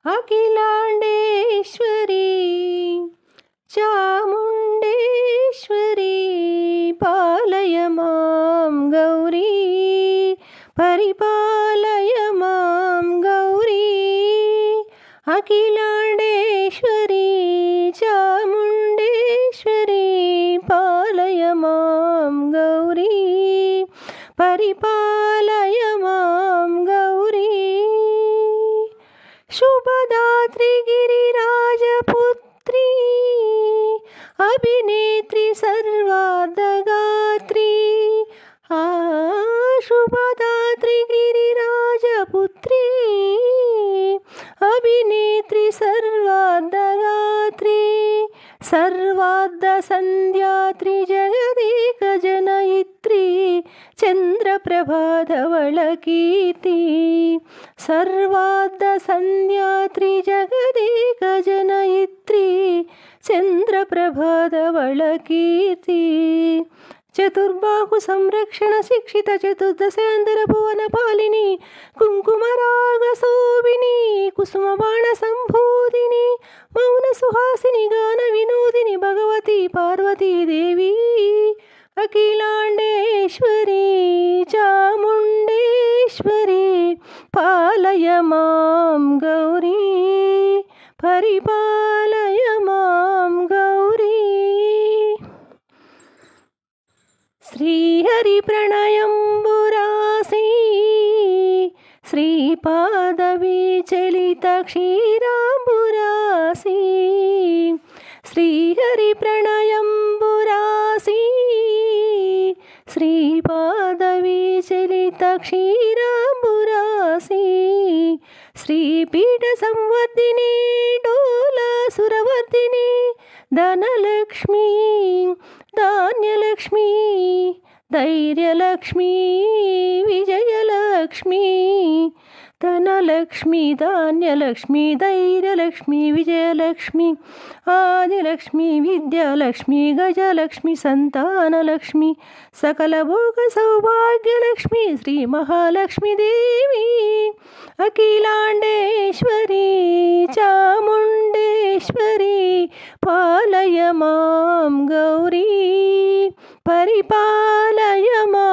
अखिलाण्डेश्वरी चामुण्डेश्वरी पालय मां गौरी परिपालय मां गौरी अखिलाण्डेश्वरी चामुण्डेश्वरी पालय मां गौरी परिपालय मां गौरी शुभदात्री गिरिराजपुत्री अभिनेत्री सर्वार्धगात्री शुभदात्री गिरिराजपुत्री अभिनेत्री सर्वार्धगात्री सर्वार्धसन्ध्यात्री जगदेकजनयित्री चन्द्रप्रभाधवलकीर्ति सर्वार्धसन्ध्यात्री जगदेकजनयित्री चन्द्रप्रभाधवलकीर्ति चतुर्बाहु संरक्षण शिक्षित चतुर्दशान्तర भुवन पालिनी कुङ्कुमराग शोभिनी कुसुमबाण संभूदिनी मौन सुहासिनी गान विनोदिनी भगवती पार्वती देवी अखिलाण्डेश्वरी चामुण्डेश्वरी पालय मां गौरी परिपालय मां गौरी श्रीहरिप्रणयम्बुरासी श्रीपादविचलितक्षीराम्बुरासी श्रीहरिप्रणयम्बुरासी श्रीपादविचलितक्षीराम्बुरासी श्रीपीठसंवर्धिनी डोलसुरवर्धिनी धनलक्ष्मी धान्यलक्ष्मी धैर्यलक्ष्मी विजयलक्ष्मी धनलक्ष्मी धान्यलक्ष्मी धैर्यलक्ष्मी विजयलक्ष्मी आदिलक्ष्मी विद्यालक्ष्मी गजलक्ष्मी संतानलक्ष्मी सकलभोगसौभाग्यलक्ष्मी श्री महालक्ष्मी देवी अखिलाण्डेश्वरी चामुण्डेश्वरी पालय मां गौरी परिपालय मां